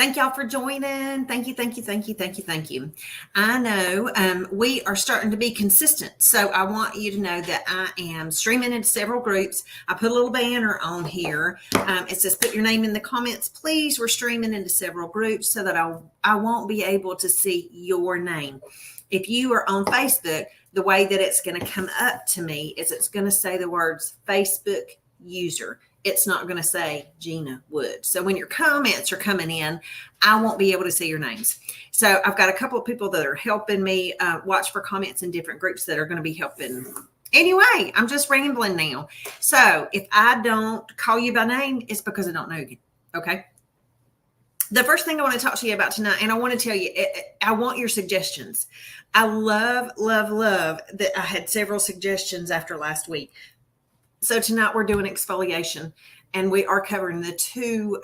Thank y'all for joining. Thank you, thank you, thank you, thank you, thank you. I know we are starting to be consistent. So I want you to know that I am streaming into several groups. I put a little banner on here. It says, put your name in the comments, please. We're streaming into several groups so that I won't be able to see your name. If you are on Facebook, the way that it's going to come up to me is it's going to say the words Facebook user. It's not going to say Gina Wood. So when your comments are coming in, I won't be able to see your names. So I've got a couple of people that are helping me watch for comments in different groups that are going to be helping. Anyway, I'm just rambling now. So if I don't call you by name, it's because I don't know you. Okay. The first thing I want to talk to you about tonight, and I want to tell you, I want your suggestions. I love, love, love that I had several suggestions after last week. So tonight we're doing exfoliation, and we are covering the two.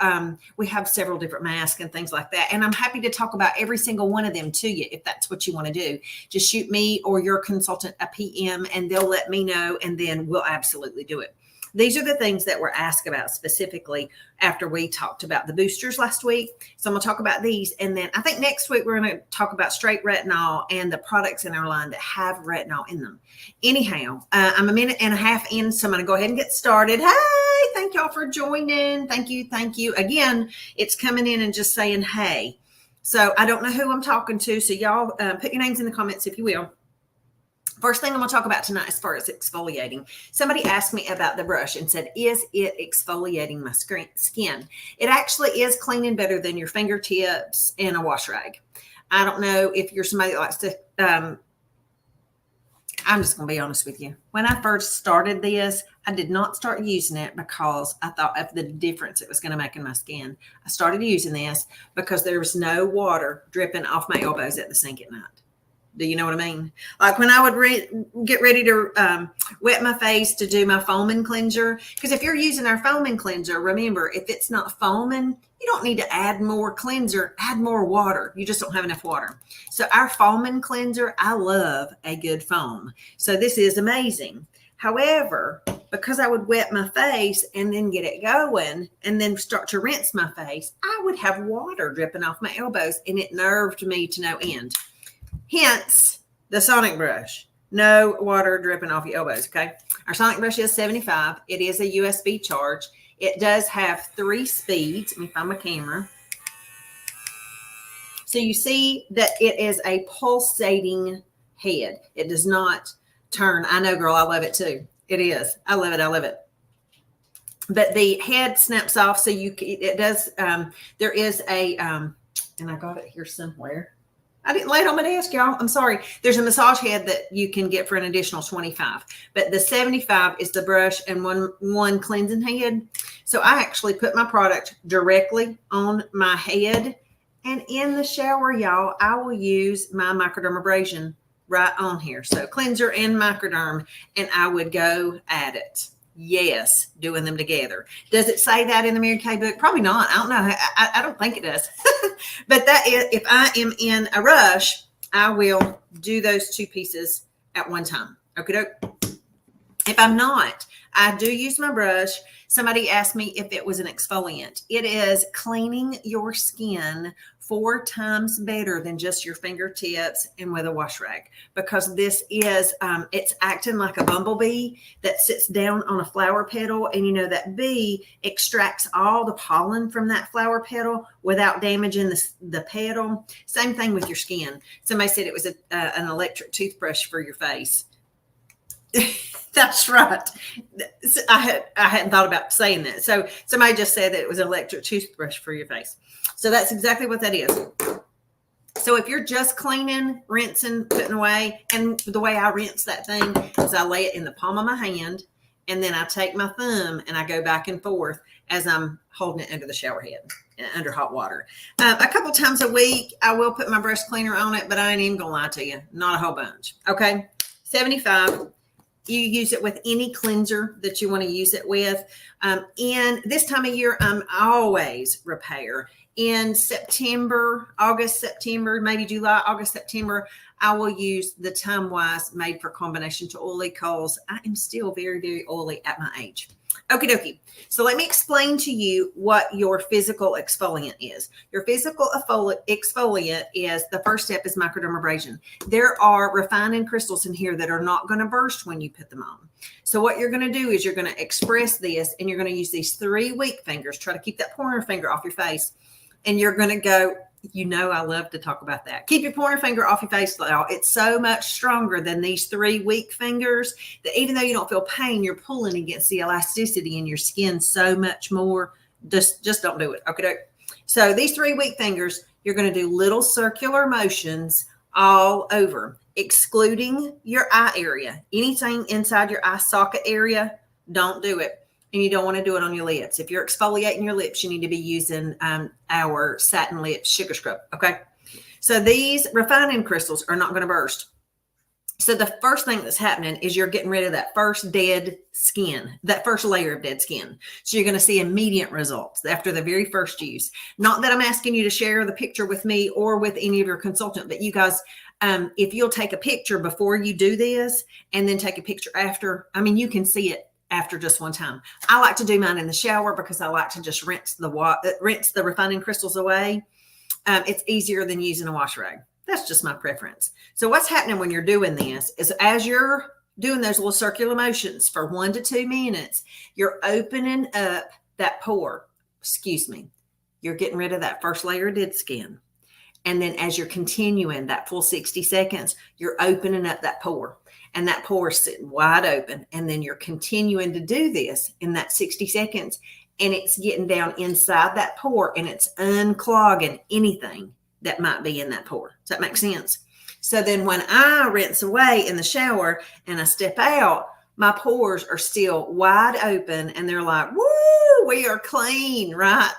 We have several different masks and things like that. And I'm happy to talk about every single one of them to you if that's what you want to do. Just shoot me or your consultant a PM and they'll let me know, and then we'll absolutely do it. These are the things that were asked about specifically after we talked about the boosters last week. So I'm going to talk about these. And then I think next week we're going to talk about straight retinol and the products in our line that have retinol in them. Anyhow, I'm a minute and a half in, so I'm going to go ahead and get started. Hey, thank y'all for joining. Thank you. Thank you. Again, it's coming in and just saying, hey. So I don't know who I'm talking to. So y'all put your names in the comments if you will. First thing I'm going to talk about tonight as far as exfoliating. Somebody asked me about the brush and said, is it exfoliating my skin? It actually is cleaning better than your fingertips and a wash rag. I don't know if you're somebody that likes to, I'm just going to be honest with you. When I first started this, I did not start using it because I thought of the difference it was going to make in my skin. I started using this because there was no water dripping off my elbows at the sink at night. Do you know what I mean? Like when I would get ready to wet my face to do my foaming cleanser. Because if you're using our foaming cleanser, remember, if it's not foaming, you don't need to add more cleanser, add more water. You just don't have enough water. So our foaming cleanser, I love a good foam. So this is amazing. However, because I would wet my face and then get it going and then start to rinse my face, I would have water dripping off my elbows, and it nerved me to no end. Hence the sonic brush. No water dripping off your elbows, okay? Our sonic brush is 75. It is a USB charge. It does have 3 speeds. Let me find my camera. So you see that it is a pulsating head. It does not turn. I know, girl, I love it too. It is. I love it. I love it. But the head snaps off. So it does, there is a, and I got it here somewhere. I didn't lay it on my desk, y'all. I'm sorry. There's a massage head that you can get for an additional 25. But the 75 is the brush and one cleansing head. So I actually put my product directly on my head. And in the shower, y'all, I will use my microdermabrasion right on here. So cleanser and microderm, and I would go at it. Yes, doing them together. Does it say that in the Mary Kay book? Probably not. I don't know. I don't think it does. But that is, if I am in a rush, I will do those 2 pieces at one time. Okay. If I'm not, I do use my brush. Somebody asked me if it was an exfoliant. It is cleaning your skin 4 times better than just your fingertips and with a wash rag, because this is, it's acting like a bumblebee that sits down on a flower petal. And you know, that bee extracts all the pollen from that flower petal without damaging the petal. Same thing with your skin. Somebody said it was an electric toothbrush for your face. That's right. I hadn't thought about saying that. So somebody just said that it was an electric toothbrush for your face. So that's exactly what that is. So if you're just cleaning, rinsing, putting away, and the way I rinse that thing is I lay it in the palm of my hand, and then I take my thumb and I go back and forth as I'm holding it under the shower head, under hot water. A couple times a week, I will put my breast cleaner on it, but I ain't even gonna lie to you, not a whole bunch. Okay, 75. You use it with any cleanser that you want to use it with. And this time of year, I'm always repair. In September, August, September, maybe July, August, September, I will use the Time Wise made for combination to oily, because I am still very, very oily at my age. Okie dokie. So let me explain to you what your physical exfoliant is. Your physical exfoliant is, the first step is microdermabrasion. There are refining crystals in here that are not going to burst when you put them on. So what you're going to do is you're going to express this, and you're going to use these 3 weak fingers. Try to keep that pointer finger off your face. And you're going to go, I love to talk about that. Keep your pointer finger off your face, y'all. It's so much stronger than these 3 weak fingers that even though you don't feel pain, you're pulling against the elasticity in your skin so much more. Just don't do it. Okay. So these 3 weak fingers, you're going to do little circular motions all over, excluding your eye area. Anything inside your eye socket area, don't do it. And you don't want to do it on your lips. If you're exfoliating your lips, you need to be using our Satin Lips Sugar Scrub. Okay. So these refining crystals are not going to burst. So the first thing that's happening is you're getting rid of that first dead skin, that first layer of dead skin. So you're going to see immediate results after the very first use. Not that I'm asking you to share the picture with me or with any of your consultant, but you guys, if you'll take a picture before you do this and then take a picture after, you can see it after just one time. I like to do mine in the shower because I like to just rinse the refining crystals away. It's easier than using a wash rag. That's just my preference. So what's happening when you're doing this is as you're doing those little circular motions for 1 to 2 minutes, you're opening up that pore. You're getting rid of that first layer of dead skin. And then as you're continuing that full 60 seconds, you're opening up that pore. And that pore is sitting wide open. And then you're continuing to do this in that 60 seconds. And it's getting down inside that pore and it's unclogging anything that might be in that pore. Does that make sense? So then when I rinse away in the shower and I step out, my pores are still wide open and they're like, woo, we are clean, right?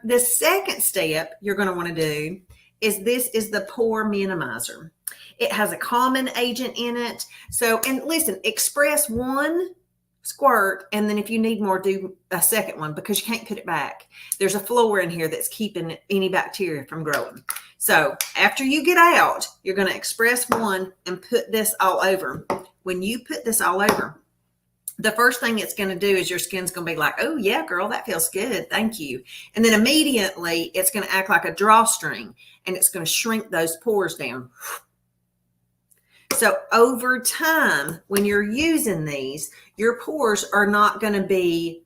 The second step you're going to want to do is this is the pore minimizer. It has a calming agent in it. So, and listen, express 1 squirt, and then if you need more, do a second one because you can't put it back. There's a floor in here that's keeping any bacteria from growing. So after you get out, you're going to express 1 and put this all over. When you put this all over, the first thing it's going to do is your skin's going to be like, oh yeah, girl, that feels good. Thank you. And then immediately it's going to act like a drawstring and it's going to shrink those pores down. So over time, when you're using these, your pores are not going to be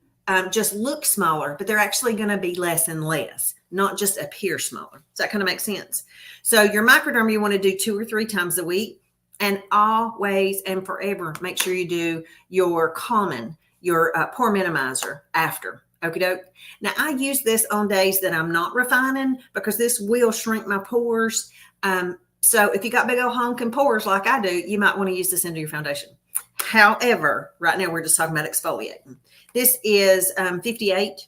just look smaller, but they're actually going to be less and less, not just appear smaller. Does that kind of make sense? So your microderm, you want to do 2 or 3 times a week, and always and forever, make sure you do your calming, your pore minimizer after. Okie doke. Now I use this on days that I'm not refining because this will shrink my pores. So if you got big old honking pores like I do, you might want to use this into your foundation. However, right now we're just talking about exfoliating. This is 58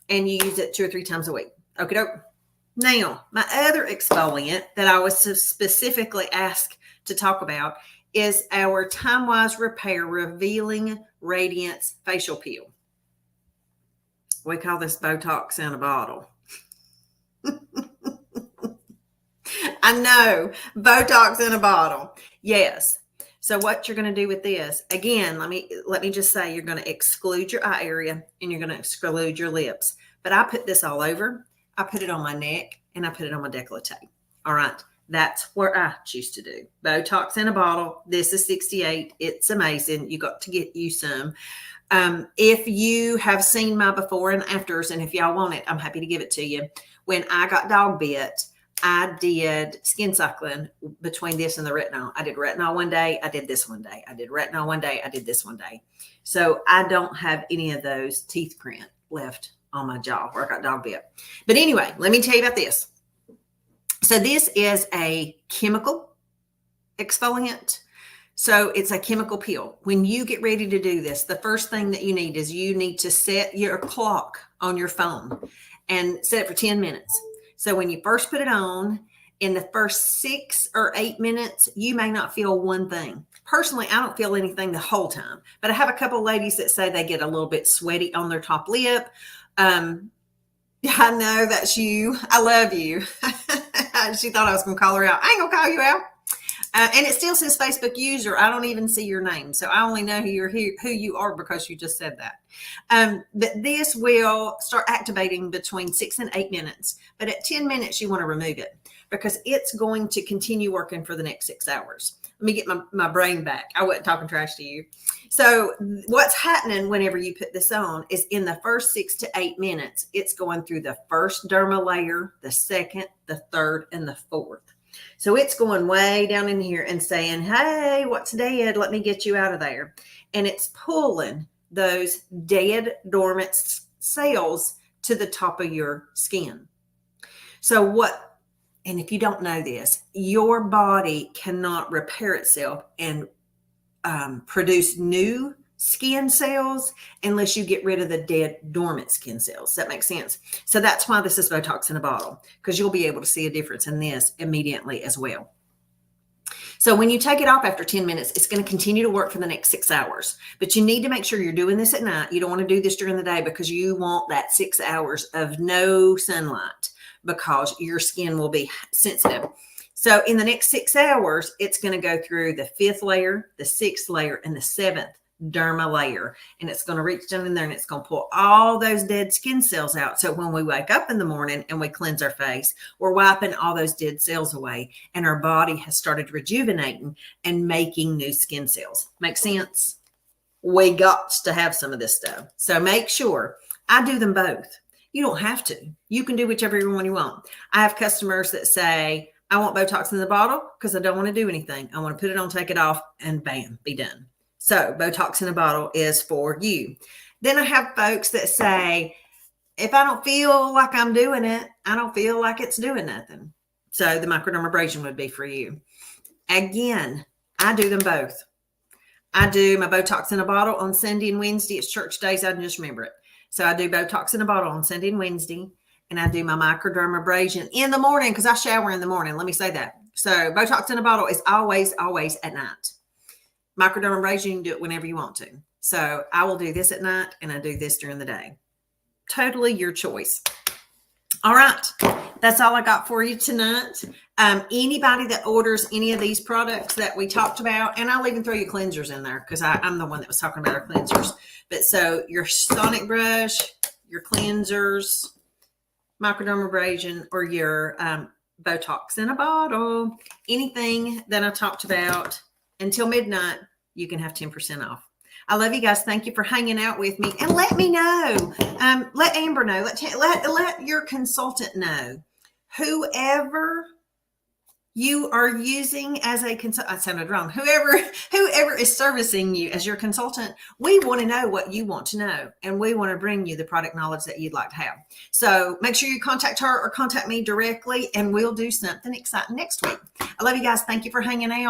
and you use it 2 or 3 times a week. Okie doke. Now, my other exfoliant that I was specifically asked to talk about is our Time Wise Repair Revealing Radiance Facial Peel. We call this Botox in a bottle. I know, Botox in a bottle. Yes. So what you're going to do with this, again, let me just say, you're going to exclude your eye area and you're going to exclude your lips. But I put this all over. I put it on my neck and I put it on my décolleté. All right. That's where I choose to do. Botox in a bottle. This is 68. It's amazing. You got to get you some. If you have seen my before and afters, and if y'all want it, I'm happy to give it to you. When I got dog bit, I did skin cycling between this and the retinol. I did retinol one day. I did this one day. I did retinol one day. I did this one day. So I don't have any of those teeth print left on my jaw where I got dog bit. But anyway, let me tell you about this. So this is a chemical exfoliant. So it's a chemical peel. When you get ready to do this, the first thing that you need is you need to set your clock on your phone and set it for 10 minutes. So when you first put it on, in the first 6 or 8 minutes, you may not feel one thing. Personally, I don't feel anything the whole time, but I have a couple of ladies that say they get a little bit sweaty on their top lip. I know that's you. I love you. She thought I was going to call her out. I ain't going to call you out. And it still says Facebook user. I don't even see your name. So I only know who you are because you just said that. But this will start activating between 6 and 8 minutes. But at 10 minutes, you want to remove it because it's going to continue working for the next 6 hours. Let me get my brain back. I wasn't talking trash to you. So what's happening whenever you put this on is in the first 6 to 8 minutes, it's going through the first derma layer, the second, the third, and the fourth. So it's going way down in here and saying, hey, what's dead? Let me get you out of there. And it's pulling those dead, dormant cells to the top of your skin. So and if you don't know this, your body cannot repair itself and produce new skin cells unless you get rid of the dead dormant skin cells. Does that make sense? So that's why this is Botox in a bottle, because you'll be able to see a difference in this immediately as well. So when you take it off after 10 minutes, it's going to continue to work for the next 6 hours. But you need to make sure you're doing this at night. You don't want to do this during the day because you want that 6 hours of no sunlight because your skin will be sensitive. So in the next 6 hours, it's going to go through the 5th layer, the 6th layer, and the 7th derma layer. And it's going to reach down in there and it's going to pull all those dead skin cells out. So when we wake up in the morning and we cleanse our face, we're wiping all those dead cells away and our body has started rejuvenating and making new skin cells. Make sense? We got to have some of this stuff. So make sure I do them both. You don't have to. You can do whichever one you want. I have customers that say, I want Botox in the bottle because I don't want to do anything. I want to put it on, take it off, and bam, be done. So Botox in a bottle is for you. Then I have folks that say, if I don't feel like I'm doing it, I don't feel like it's doing nothing. So the microdermabrasion would be for you. Again, I do them both. I do my Botox in a bottle on Sunday and Wednesday. It's church days. I can just remember it. So I do Botox in a bottle on Sunday and Wednesday. And I do my microdermabrasion in the morning because I shower in the morning. Let me say that. So Botox in a bottle is always, always at night. Microdermabrasion, you can do it whenever you want to. So I will do this at night and I do this during the day. Totally your choice. All right. That's all I got for you tonight. Anybody that orders any of these products that we talked about, and I'll even throw your cleansers in there because I'm the one that was talking about our cleansers. But so your sonic brush, your cleansers, microdermabrasion, or your Botox in a bottle, anything that I talked about until midnight, you can have 10% off. I love you guys. Thank you for hanging out with me. And let me know. Let Amber know. Let your consultant know. Whoever you are using as a consultant, I sounded wrong. Whoever is servicing you as your consultant, we want to know what you want to know. And we want to bring you the product knowledge that you'd like to have. So make sure you contact her or contact me directly and we'll do something exciting next week. I love you guys. Thank you for hanging out.